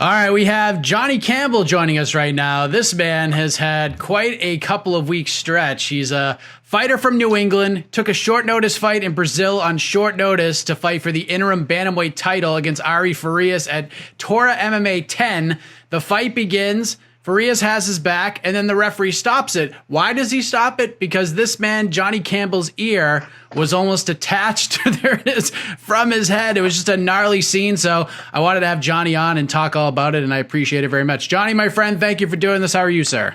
All right, we have Johnny Campbell joining us right now. This man has had quite a couple of weeks stretch. He's a fighter from New England, took a short notice fight in Brazil on short notice to fight for the interim Bantamweight title against Ari Farias at Taura MMA 10. The fight begins. Farias has his back, and then the referee stops it. Why does he stop it? Because this man, Johnny Campbell's ear was almost attached, there it is, from his head. It was just a gnarly scene, so I wanted to have Johnny on and talk all about it, and I appreciate it very much. Johnny, my friend, thank you for doing this. How are you, sir?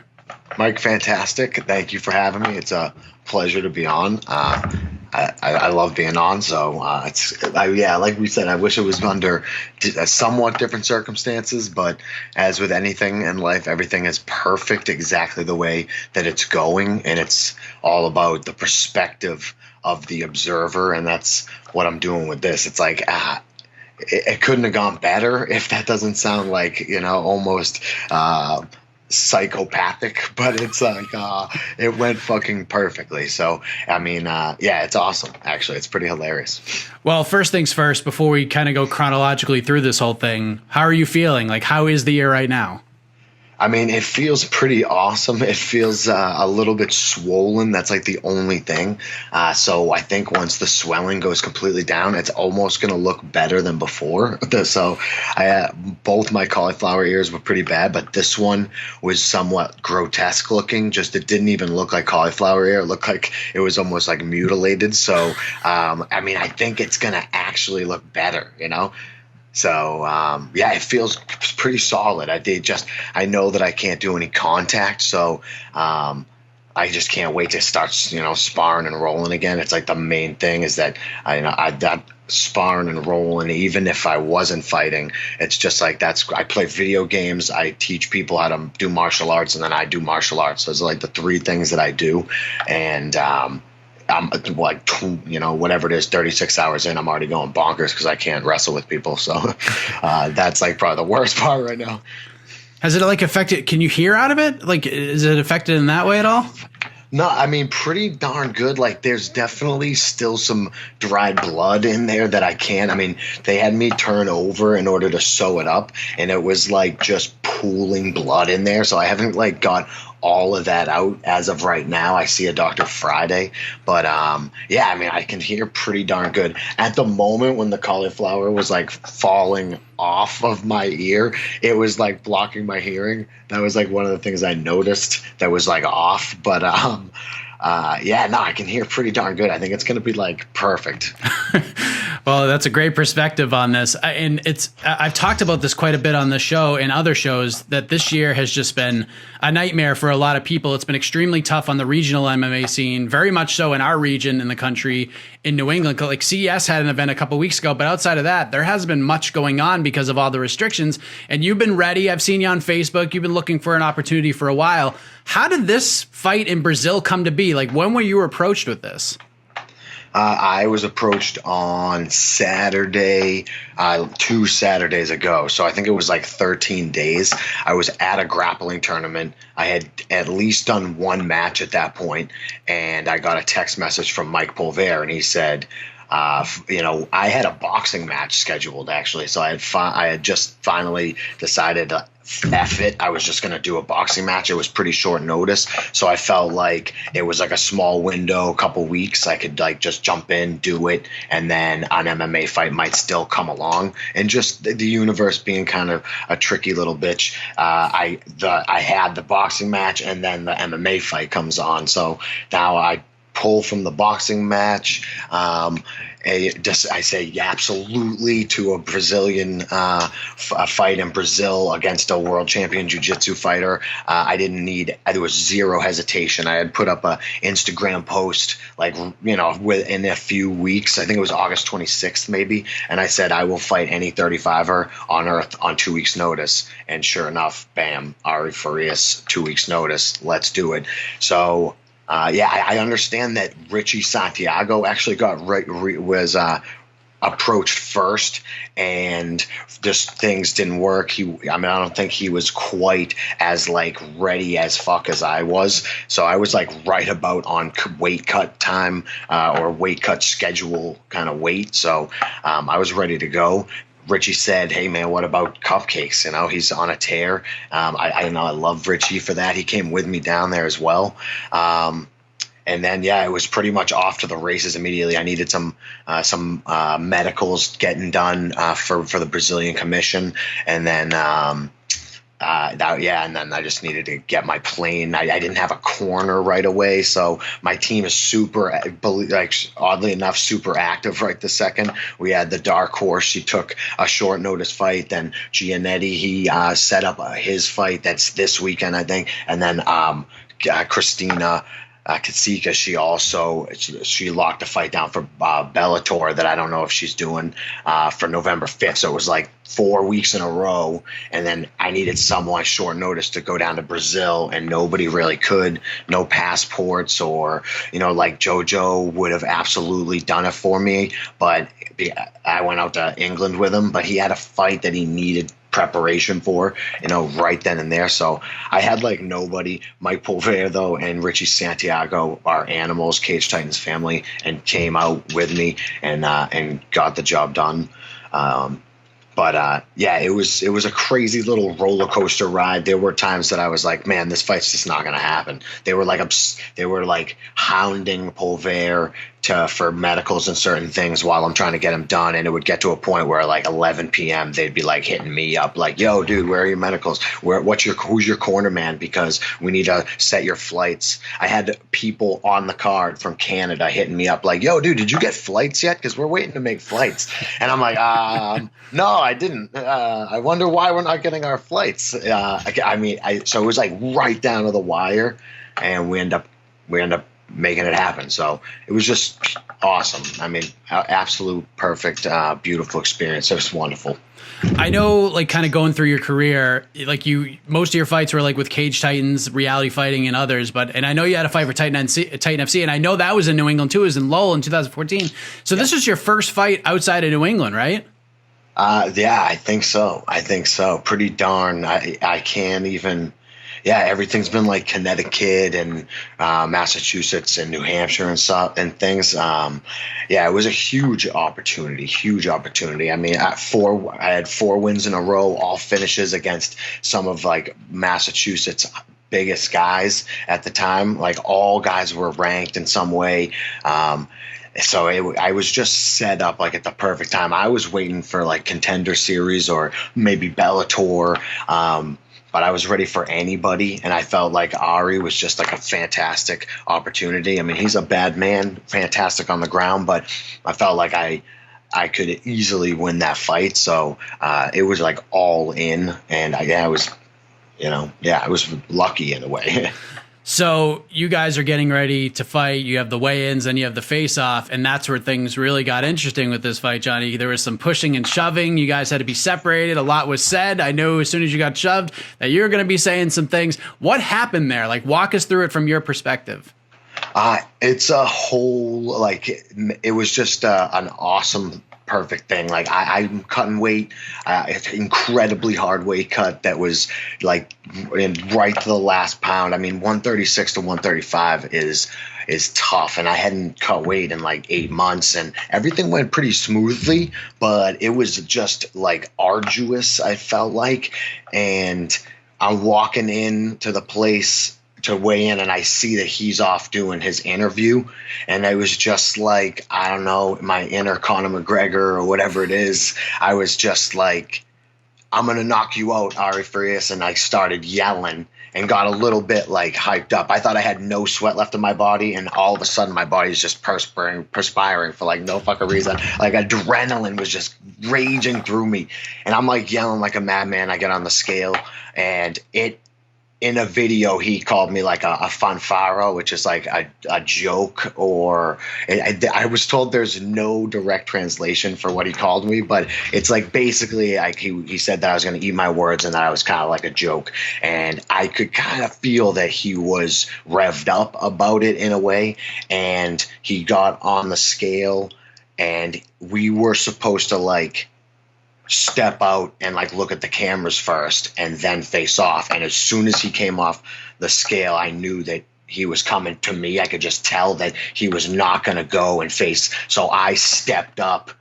Mike, fantastic. Thank you for having me. It's a pleasure to be on. I love being on, so like we said, I wish it was under somewhat different circumstances, but as with anything in life, everything is perfect exactly the way that it's going, and it's all about the perspective of the observer, and that's what I'm doing with this. It's like, it couldn't have gone better, if that doesn't sound like, almost psychopathic, but it's like it went fucking perfectly. So I mean, it's awesome. Actually, it's pretty hilarious. Well, first things first, before we kind of go chronologically through this whole thing, how are you feeling? Like, how is the year right now? I mean, it feels pretty awesome. It feels a little bit swollen. That's like the only thing. So I think once the swelling goes completely down, it's almost going to look better than before. So both my cauliflower ears were pretty bad, but this one was somewhat grotesque looking. Just it didn't even look like cauliflower ear. It looked like it was almost like mutilated. So, I mean, I think it's going to actually look better, So, it feels pretty solid. I know that I can't do any contact, so I just can't wait to start, sparring and rolling again. It's like the main thing is that that sparring and rolling, even if I wasn't fighting, it's just like I play video games, I teach people how to do martial arts, and then I do martial arts. Those are like the three things that I do, and I'm like, whatever it is, 36 hours in, I'm already going bonkers because I can't wrestle with people. So that's like probably the worst part right now. Has it like affected? Can you hear out of it? Like, is it affected in that way at all? No, I mean, pretty darn good. Like, there's definitely still some dried blood in there that I can't. I mean, they had me turn over in order to sew it up, and it was like just pooling blood in there. So I haven't like got all of that out as of right now. I see a doctor Friday, but I mean, I can hear pretty darn good. At the moment when the cauliflower was like falling off of my ear, it was like blocking my hearing. That was like one of the things I noticed that was like off, but I can hear pretty darn good. I think it's going to be like perfect. Well, that's a great perspective on this. And I've talked about this quite a bit on the show and other shows, that this year has just been a nightmare for a lot of people. It's been extremely tough on the regional MMA scene, very much so in our region in the country, in New England. Like CES had an event a couple weeks ago, but outside of that, there hasn't been much going on because of all the restrictions. And you've been ready. I've seen you on Facebook. You've been looking for an opportunity for a while. How did this fight in Brazil come to be? Like, when were you approached with this? I was approached on Saturday, 2 Saturdays ago. So I think it was like 13 days. I was at a grappling tournament. I had at least done one match at that point, and I got a text message from Mike Pulver, and he said, I had a boxing match scheduled, actually. So I had just finally decided to F it. I was just going to do a boxing match. It was pretty short notice. So I felt like it was like a small window, a couple weeks. I could like just jump in, do it, and then an MMA fight might still come along. And just the universe being kind of a tricky little bitch, I had the boxing match, and then the MMA fight comes on. So now I pull from the boxing match. I say absolutely to a Brazilian a fight in Brazil against a world champion jiu-jitsu fighter. There was zero hesitation. I had put up a Instagram post within a few weeks. I think it was August 26th maybe, and I said I will fight any 35er on earth on 2 weeks notice. And sure enough, bam, Ari Farias, 2 weeks notice. Let's do it. So I understand that Richie Santiago actually was approached first, and just things didn't work. I don't think he was quite as like ready as fuck as I was. So I was like right about on weight cut time or weight cut schedule kind of weight. So I was ready to go. Richie said, "Hey man, what about cupcakes? You know, he's on a tear." I know I love Richie for that. He came with me down there as well. And then, yeah, it was pretty much off to the races immediately. I needed some medicals getting done for the Brazilian commission, and then and then I just needed to get my plane. I didn't have a corner right away, so my team is super, like oddly enough, super active right this second. We had the dark horse. She took a short notice fight. Then Giannetti, he set up his fight. That's this weekend, I think. And then Christina Katsika, she locked a fight down for Bellator that I don't know if she's doing for November 5th. So it was like 4 weeks in a row, and then I needed someone short notice to go down to Brazil, and nobody really could. No passports, or like JoJo would have absolutely done it for me, but I went out to England with him. But he had a fight that he needed preparation for, right then and there. So I had like nobody. Mike Pulver though and Richie Santiago are animals, Cage Titans family, and came out with me and got the job done. But it was a crazy little roller coaster ride. There were times that I was like, man, this fight's just not going to happen. They were like hounding Pulver for medicals and certain things while I'm trying to get them done. And it would get to a point where like 11 p.m. they'd be like hitting me up like, yo, dude, where are your medicals? Who's your corner man? Because we need to set your flights. I had people on the card from Canada hitting me up like, yo, dude, did you get flights yet? Because we're waiting to make flights. And I'm like, no, I didn't. I wonder why we're not getting our flights. So it was like right down to the wire, and we end up making it happen. So it was just awesome. I mean, absolute perfect, beautiful experience. It was wonderful. I know, like, kind of going through your career, like most of your fights were like with Cage Titans, reality fighting, and others. And I know you had a fight for Titan FC, and I know that was in New England too. It was in Lowell in 2014. So this was your first fight outside of New England, right? Yeah, I think so. Pretty darn. I can't even. Yeah, everything's been like Connecticut and Massachusetts and New Hampshire and stuff and things. It was a huge opportunity. I mean, I had 4 wins in a row, all finishes against some of like Massachusetts' biggest guys at the time. Like all guys were ranked in some way. So I was just set up like at the perfect time. I was waiting for like Contender Series or maybe Bellator. But I was ready for anybody, and I felt like Ari was just like a fantastic opportunity. I mean, he's a bad man, fantastic on the ground, but I felt like I could easily win that fight. So it was like all in, and I was lucky in a way. So you guys are getting ready to fight. You have the weigh-ins and you have the face-off, and that's where things really got interesting with this fight, Johnny. There was some pushing and shoving. You guys had to be separated. A lot was said. I know as soon as you got shoved that you were going to be saying some things. What happened there? Like, walk us through it from your perspective. It's a whole, it was just an awesome, perfect thing. Like I'm cutting weight, incredibly hard weight cut that was like right to the last pound. I mean, 136 to 135 is tough, and I hadn't cut weight in like 8 months, and everything went pretty smoothly, but it was just like arduous, I felt like. And I'm walking into the place to weigh in, and I see that he's off doing his interview, and I was just like, I don't know, my inner Conor McGregor or whatever it is, I was just like, I'm gonna knock you out, Ari Frias, and I started yelling and got a little bit like hyped up. I thought I had no sweat left in my body, and all of a sudden my body is just perspiring for like no fucking reason. Like adrenaline was just raging through me, and I'm like yelling like a madman. I get on the scale, and in a video, he called me like a fanfaro, which is like a joke, or I was told there's no direct translation for what he called me, but it's like basically like he said that I was going to eat my words and that I was kind of like a joke. And I could kind of feel that he was revved up about it in a way. And he got on the scale, and we were supposed to like step out and like look at the cameras first and then face off. And as soon as he came off the scale, I knew that he was coming to me. I could just tell that he was not going to go and face. So I stepped up,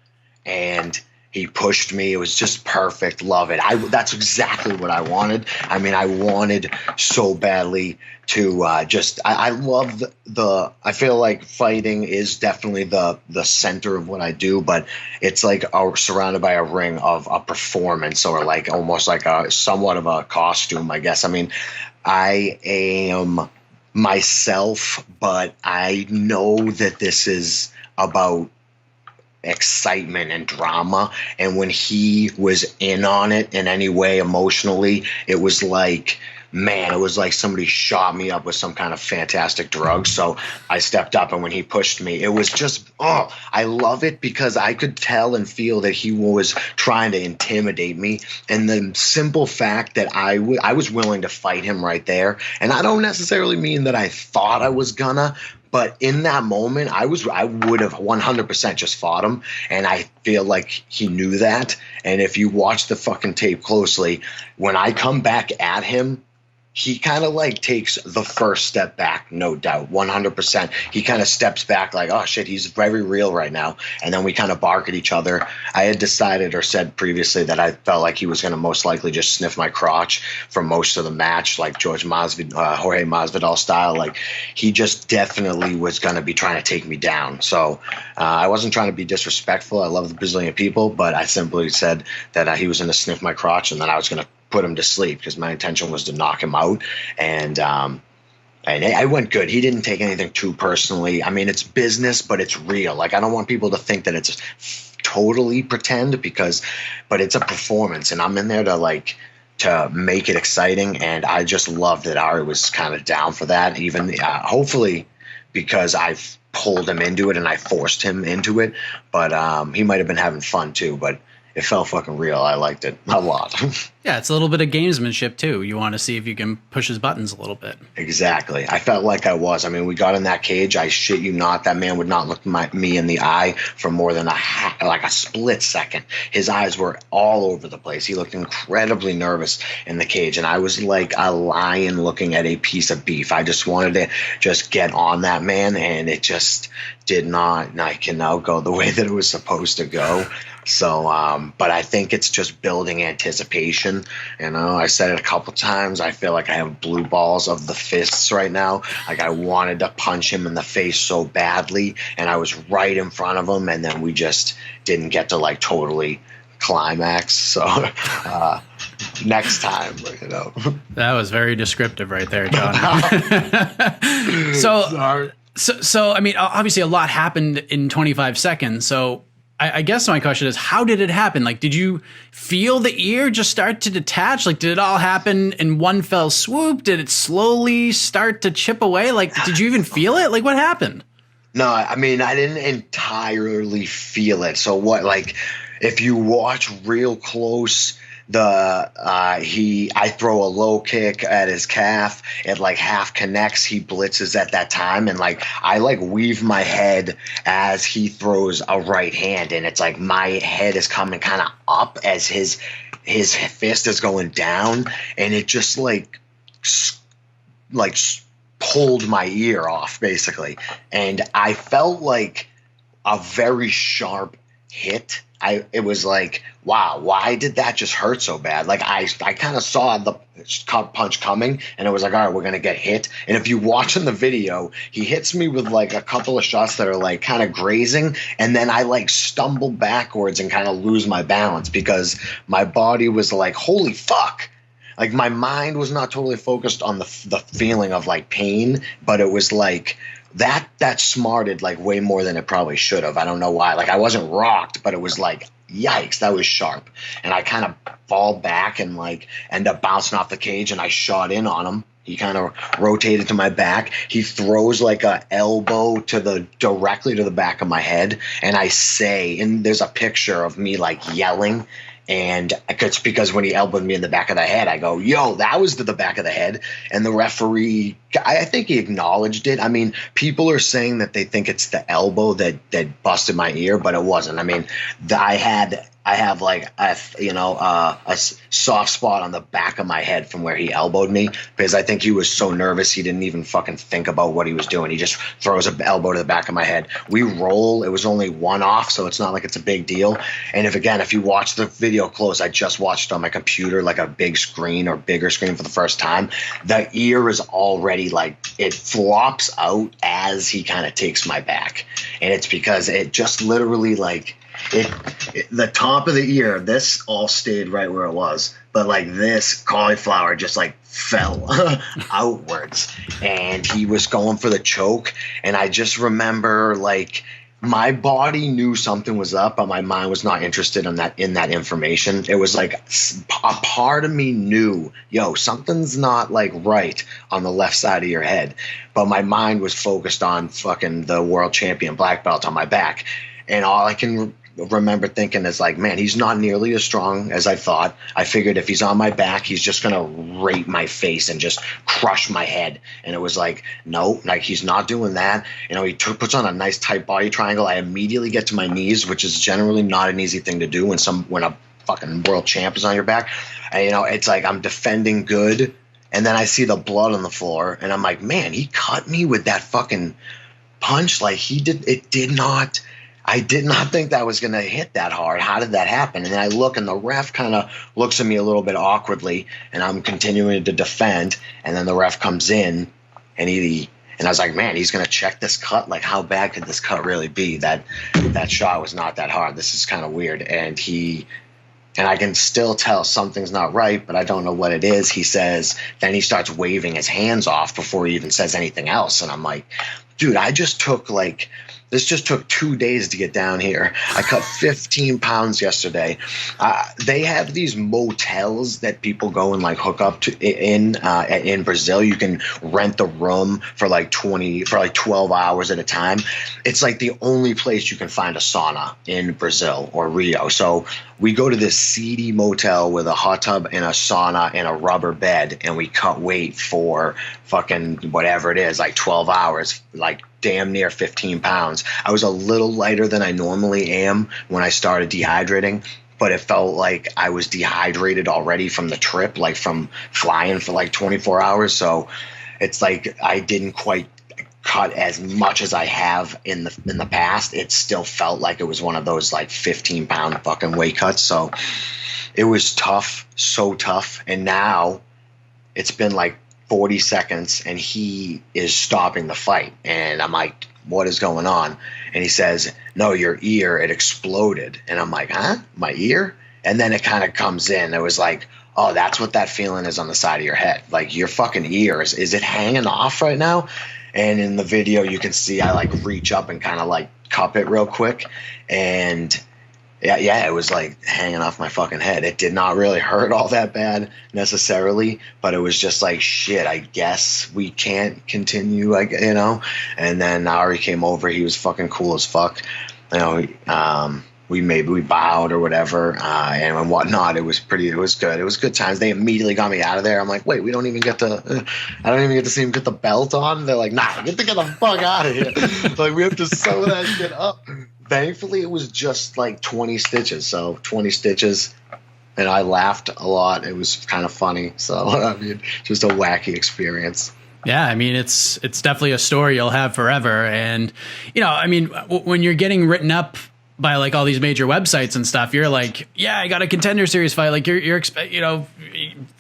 and He pushed me. It was just perfect. Love it. That's exactly what I wanted. I mean, I wanted so badly to I love I feel like fighting is definitely the center of what I do, but it's like surrounded by a ring of a performance, or like almost like a somewhat of a costume, I guess. I mean, I am myself, but I know that this is about excitement and drama, and when he was in on it in any way emotionally, it was like, man, it was like somebody shot me up with some kind of fantastic drug. So I stepped up, and when he pushed me, it was just, I love it, because I could tell and feel that he was trying to intimidate me. And the simple fact that I was willing to fight him right there. And I don't necessarily mean that I thought I was gonna, but in that moment, I would have 100% just fought him, and I feel like he knew that. And if you watch the fucking tape closely, when I come back at him, he kind of like takes the first step back, no doubt, 100%. He kind of steps back like, oh shit, he's very real right now. And then we kind of bark at each other. I had decided or said previously that I felt like he was going to most likely just sniff my crotch for most of the match, like Jorge Masvidal style. Like, he just definitely was going to be trying to take me down. So I wasn't trying to be disrespectful. I love the Brazilian people, but I simply said that he was going to sniff my crotch, and then I was going to put him to sleep, because my intention was to knock him out. And I went good. He didn't take anything too personally. I mean, it's business, but it's real. Like, I don't want people to think that it's totally pretend, but it's a performance, and I'm in there to make it exciting. And I just love that Ari was kind of down for that, even hopefully because I've pulled him into it and I forced him into it. But he might have been having fun too, but it felt fucking real. I liked it a lot. Yeah, it's a little bit of gamesmanship too. You want to see if you can push his buttons a little bit. Exactly. I felt like I was. I mean, we got in that cage. I shit you not, that man would not look me in the eye for more than a split second. His eyes were all over the place. He looked incredibly nervous in the cage, and I was like a lion looking at a piece of beef. I just wanted to just get on that man, and it just did not go the way that it was supposed to go. So, but I think it's just building anticipation. You know, I said it a couple times. I feel like I have blue balls of the fists right now. Like, I wanted to punch him in the face so badly, and I was right in front of him, and then we just didn't get to like totally climax. So, next time, you know. That was very descriptive right there, John. So, I mean, obviously a lot happened in 25 seconds. So, I guess my question is, how did it happen? Like, did you feel the ear just start to detach? Like, did it all happen in one fell swoop? Did it slowly start to chip away? Like, did you even feel it? Like, what happened? No, I mean, I didn't entirely feel it. So what, like, if you watch real close, I throw a low kick at his calf. It like half connects. He blitzes at that time, and like I like weave my head as he throws a right hand, and it's like my head is coming kind of up as his fist is going down, and it just like pulled my ear off basically, and I felt like a very sharp hit. It was like, wow, why did that just hurt so bad? Like, I kind of saw the punch coming, and it was like, all right, we're going to get hit. And if you watch in the video, he hits me with like a couple of shots that are like kind of grazing, and then I like stumble backwards and kind of lose my balance because my body was like, holy fuck. Like, my mind was not totally focused on the feeling of like pain, but it was like, that smarted like way more than it probably should have. I don't know why. Like, I wasn't rocked, but it was like, yikes, that was sharp. And I kind of fall back and like end up bouncing off the cage, and I shot in on him. He kind of rotated to my back. He throws like a elbow directly to the back of my head, and I say, and there's a picture of me like yelling. And it's because when he elbowed me in the back of the head, I go, yo, that was to the back of the head. And the referee, I think he acknowledged it. I mean, people are saying that they think it's the elbow that busted my ear, but it wasn't. I mean, I had I have like soft spot on the back of my head from where he elbowed me, because I think he was so nervous he didn't even fucking think about what he was doing. He just throws an elbow to the back of my head. We roll. It was only one off, so it's not like it's a big deal. And if you watch the video close, I just watched it on my computer, like a big screen or bigger screen for the first time. The ear is already like, it flops out as he kind of takes my back, and it's because it just literally like. The top of the ear, this all stayed right where it was, but like this cauliflower just like fell outwards, and he was going for the choke. And I just remember like my body knew something was up, but my mind was not interested in that information. It was like a part of me knew, yo, something's not like right on the left side of your head, but my mind was focused on fucking the world champion black belt on my back. And all I can remember thinking is like, man, he's not nearly as strong as I thought. I figured if he's on my back, he's just going to rape my face and just crush my head. And it was like, no, like he's not doing that. You know, he puts on a nice tight body triangle. I immediately get to my knees, which is generally not an easy thing to do when a fucking world champ is on your back. And, you know, it's like I'm defending good. And then I see the blood on the floor, and I'm like, man, he cut me with that fucking punch. Like I did not think that was going to hit that hard. How did that happen? And then I look, and the ref kind of looks at me a little bit awkwardly, and I'm continuing to defend. And then the ref comes in, and I was like, man, he's going to check this cut. Like, how bad could this cut really be? That shot was not that hard. This is kind of weird. And I can still tell something's not right, but I don't know what it is. He says, then he starts waving his hands off before he even says anything else. And I'm like, dude, this just took 2 days to get down here. I cut 15 pounds yesterday. They have these motels that people go and like hook up to in Brazil. You can rent the room for like 12 hours at a time. It's like the only place you can find a sauna in Brazil or Rio. So we go to this seedy motel with a hot tub and a sauna and a rubber bed, and we cut weight for fucking whatever it is, like 12 hours, like damn near 15 pounds. I was a little lighter than I normally am when I started dehydrating, but it felt like I was dehydrated already from the trip, like from flying for like 24 hours. So it's like I didn't quite cut as much as I have in the past. It still felt like it was one of those like 15-pound fucking weight cuts. So it was tough, so tough. And now it's been like 40 seconds, and he is stopping the fight. And I'm like, what is going on? And he says, no, your ear, it exploded. And I'm like, huh? My ear? And then it kind of comes in. It was like, oh, that's what that feeling is on the side of your head. Like your fucking ear, is it hanging off right now? And in the video, you can see I like reach up and kind of like cup it real quick. And yeah, it was like hanging off my fucking head. It did not really hurt all that bad necessarily, but it was just like, shit, I guess we can't continue, like, you know. And then Ari came over. He was fucking cool as fuck. You know, we bowed or whatever, and whatnot. It was good. It was good times. They immediately got me out of there. I'm like, wait, I don't even get to see him get the belt on. They're like, nah, get the fuck out of here. Like, we have to sew that shit up. Thankfully, it was just like 20 stitches. So 20 stitches, and I laughed a lot. It was kind of funny. So, I mean, just a wacky experience. Yeah, I mean, it's definitely a story you'll have forever. And, you know, I mean, when you're getting written up by like all these major websites and stuff, you're like, yeah, I got a Contender Series fight. Like you're you know,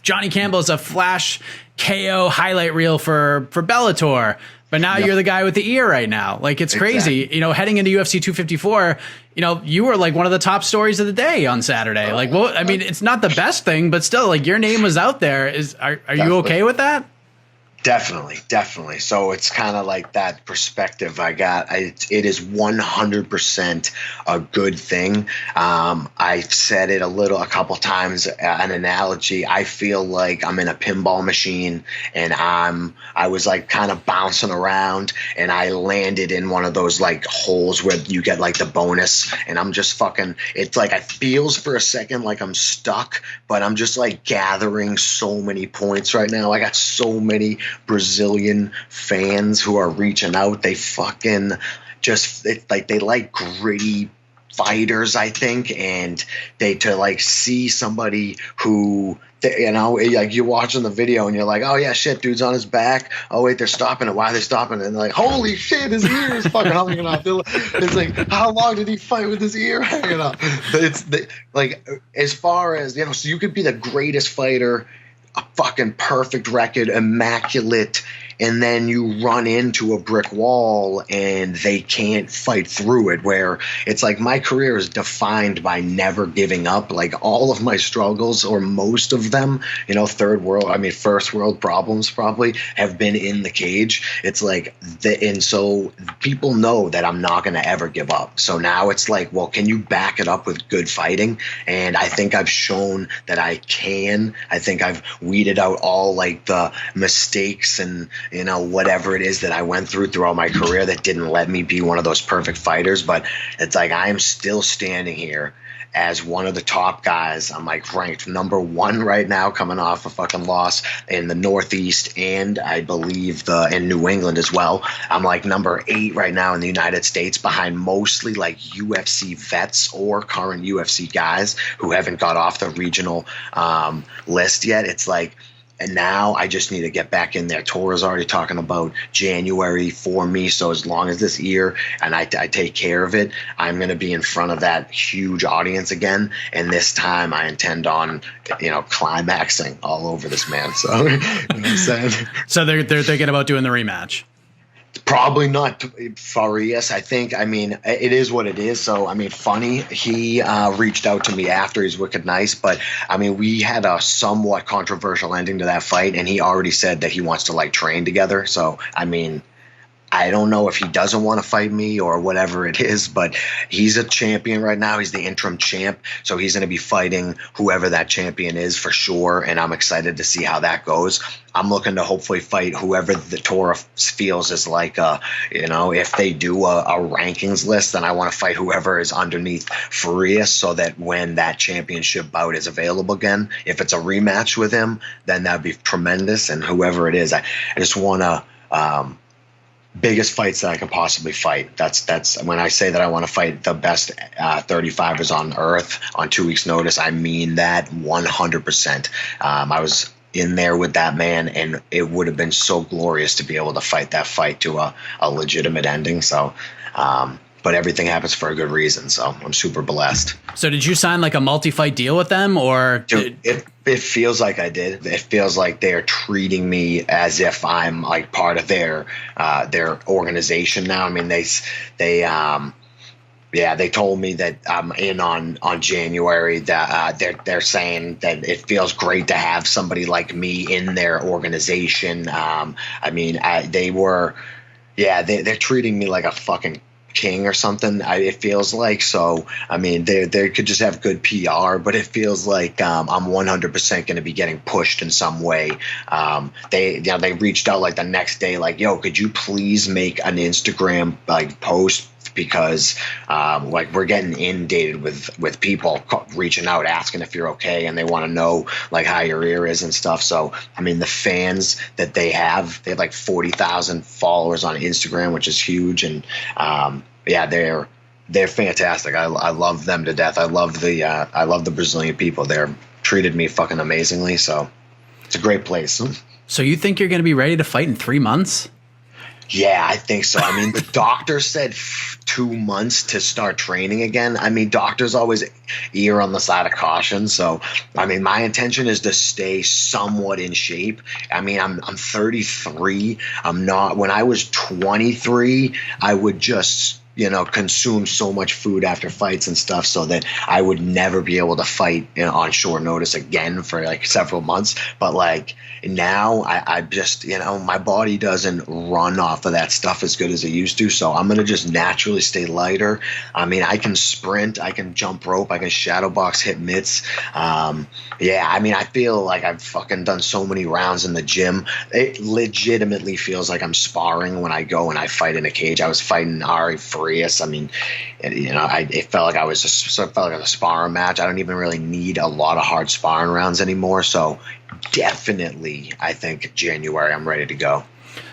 Johnny Campbell is a flash KO highlight reel for Bellator. But now you're the guy with the ear right now. Like, it's crazy. Exactly. You know, heading into UFC 254, you know, you were like one of the top stories of the day on Saturday. Like, well, I mean, it's not the best thing, but still, like, your name was out there. Are you okay with that? Definitely. So it's kind of like that perspective I got. It is 100% a good thing. I've said it a couple times, an analogy. I feel like I'm in a pinball machine, and I was like kind of bouncing around, and I landed in one of those like holes where you get like the bonus, and I'm just fucking, it's like, it feels for a second like I'm stuck, but I'm just like gathering so many points right now. I got so many Brazilian fans who are reaching out. They fucking just, they like gritty fighters, I think, and to like see somebody who, you know, like you're watching the video and you're like, oh yeah, shit, dude's on his back. Oh wait, they're stopping it. Why are they stopping it? And they're like, holy shit, his ear is fucking hanging off. It's like, how long did he fight with his ear hanging off? Like, as far as, you know, so you could be the greatest fighter, a fucking perfect record, immaculate, and then you run into a brick wall and they can't fight through it, where it's like my career is defined by never giving up. Like all of my struggles, or most of them, you know, first world problems probably have been in the cage. It's like, and so people know that I'm not going to ever give up. So now it's like, well, can you back it up with good fighting? And I think I've shown that I can. I think I've weeded out all like the mistakes and, you know, whatever it is that I went throughout my career that didn't let me be one of those perfect fighters. But it's like, I am still standing here as one of the top guys. I'm like ranked number 1 right now, coming off a fucking loss in the Northeast, and I believe in New England as well. I'm like number 8 right now in the United States, behind mostly like UFC vets or current UFC guys who haven't got off the regional list yet. It's like, and now I just need to get back in there. Taura's already talking about January for me. So as long as this year and I take care of it, I'm going to be in front of that huge audience again. And this time I intend on, you know, climaxing all over this man. So, you know what I'm saying? So they're thinking about doing the rematch. Probably not Farias. I think, I mean, it is what it is. So, I mean, funny, he reached out to me after. He's wicked nice. But, I mean, we had a somewhat controversial ending to that fight, and he already said that he wants to, like, train together. So, I mean, I don't know if he doesn't want to fight me or whatever it is, but he's a champion right now. He's the interim champ, so he's going to be fighting whoever that champion is for sure, and I'm excited to see how that goes. I'm looking to hopefully fight whoever the Taura feels is like, you know, if they do a rankings list, then I want to fight whoever is underneath Farias, so that when that championship bout is available again, if it's a rematch with him, then that'd be tremendous. And whoever it is, I just want to biggest fights that I can possibly fight. That's when I say that I want to fight the best 35ers on earth on 2 weeks' notice. I mean that 100%. I was in there with that man, and it would have been so glorious to be able to fight that fight to a legitimate ending. So, but everything happens for a good reason. So I'm super blessed. So did you sign like a multi-fight deal with them, or? Dude, it feels like I did. It feels like they are treating me as if I'm like part of their organization now. I mean, they told me that I'm in on January. That they're saying that it feels great to have somebody like me in their organization. I mean, they're treating me like a fucking king or something. It feels like. So I mean, they could just have good PR, but it feels like I'm 100% going to be getting pushed in some way. They reached out like the next day, like, yo, could you please make an Instagram like post, because like we're getting inundated with people reaching out asking if you're okay, and they want to know like how your ear is and stuff. So I mean, the fans that they have like 40,000 followers on Instagram, which is huge. And they're fantastic. I love them to death. I love the Brazilian people. They're treated me fucking amazingly. So it's a great place. So you think you're going to be ready to fight in 3 months? Yeah, I think so. I mean, the doctor said 2 months to start training again. I mean, doctors always err on the side of caution. So, I mean, my intention is to stay somewhat in shape. I mean, I'm 33. I'm not. When I was 23, I would just, you know, consume so much food after fights and stuff, so that I would never be able to fight, you know, on short notice again for like several months. But like now I just, you know, my body doesn't run off of that stuff as good as it used to. So I'm going to just naturally stay lighter. I mean, I can sprint, I can jump rope, I can shadow box, hit mitts. I mean, I feel like I've fucking done so many rounds in the gym. It legitimately feels like I'm sparring when I go and I fight in a cage. I was fighting Ari Farias. I mean, you know, it felt like it felt like a sparring match. I don't even really need a lot of hard sparring rounds anymore. So definitely, I think January I'm ready to go.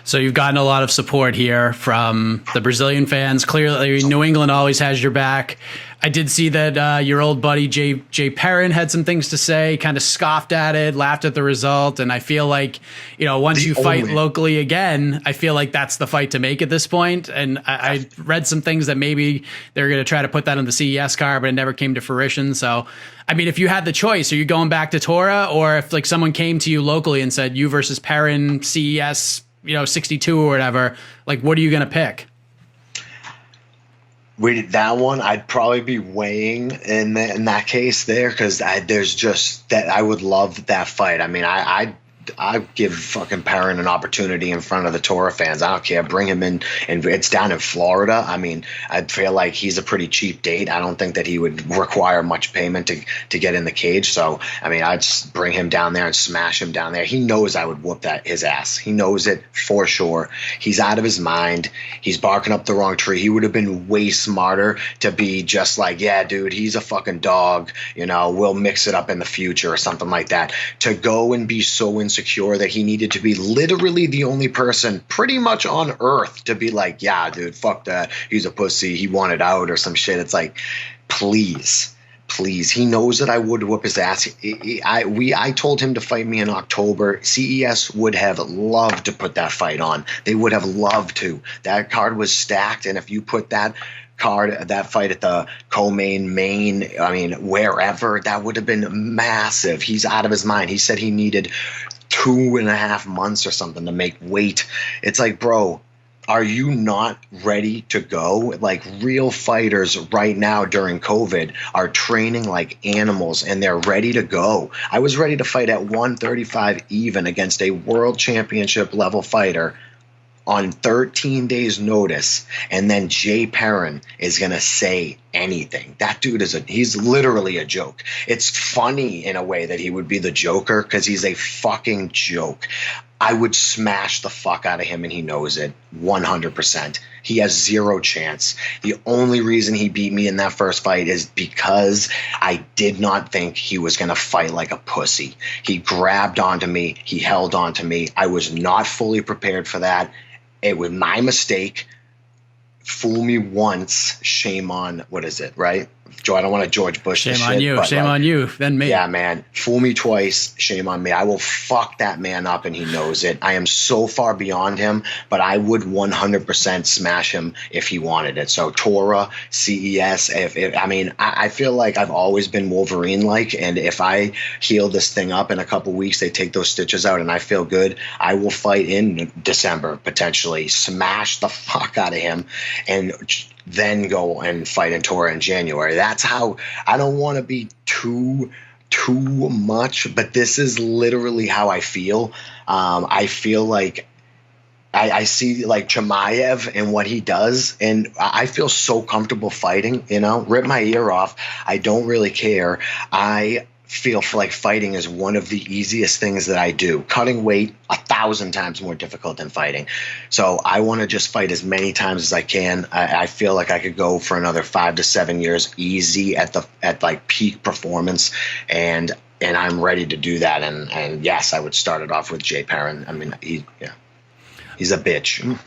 So you've gotten a lot of support here from the Brazilian fans. Clearly, New England always has your back. I did see that your old buddy Jay Perrin had some things to say, kind of scoffed at it, laughed at the result, and I feel like, once you fight locally again, I feel like that's the fight to make at this point. And I read some things that maybe they're going to try to put that on the CES card, but it never came to fruition. So, I mean, if you had the choice, are you going back to Tora, or if like someone came to you locally and said you versus Perrin CES, 62 or whatever, like what are you going to pick? That one, I'd probably be weighing in that case there, because there's just that I would love that fight. I mean, I'd give fucking Perrin an opportunity in front of the Tora fans. I don't care. Bring him in, and it's down in Florida. I mean, I feel like he's a pretty cheap date. I don't think that he would require much payment to get in the cage. So, I mean, I'd just bring him down there and smash him down there. He knows I would whoop his ass. He knows it for sure. He's out of his mind. He's barking up the wrong tree. He would have been way smarter to be just like, yeah, dude, he's a fucking dog. We'll mix it up in the future or something like that. To go and be so insecure that he needed to be literally the only person pretty much on earth to be like, yeah, dude, fuck that. He's a pussy. He wanted out or some shit. It's like, please. He knows that I would whoop his ass. I told him to fight me in October. CES would have loved to put that fight on. They would have loved to. That card was stacked, and if you put that fight at the co-main, Maine, I mean, wherever, that would have been massive. He's out of his mind. He said he needed 2.5 months or something to make weight. It's like, bro, are you not ready to go? Like, real fighters right now during COVID are training like animals, and they're ready to go. I was ready to fight at 135 even against a world championship level fighter on 13 days notice, and then Jay Perrin is going to say anything. That dude he's literally a joke. It's funny in a way that he would be the Joker, because he's a fucking joke. I would smash the fuck out of him, and he knows it 100%. He has zero chance. The only reason he beat me in that first fight is because I did not think he was going to fight like a pussy. He grabbed onto me. He held onto me. I was not fully prepared for that. It was my mistake. Fool me once, shame on, what is it, right? Joe, I don't want to George Bush this shit. Shame on you, shame on you, then me. Yeah, man. Fool me twice, shame on me. I will fuck that man up, and he knows it. I am so far beyond him, but I would 100% smash him if he wanted it. So Tora, CES, I feel like I've always been Wolverine-like, and if I heal this thing up in a couple weeks, they take those stitches out, and I feel good, I will fight in December, potentially, smash the fuck out of him, and then go and fight in Tora in January. That's how. I don't want to be too much, but this is literally how I feel. I feel like I see like Chimaev and what he does, and I feel so comfortable fighting, rip my ear off. I don't really care. I feel like fighting is one of the easiest things that I do. Cutting weight, 1,000 times more difficult than fighting. So I want to just fight as many times as I can. I feel like I could go for another 5 to 7 years easy at like peak performance, and I'm ready to do that. And yes, I would start it off with Jay Perrin. I mean, he's a bitch.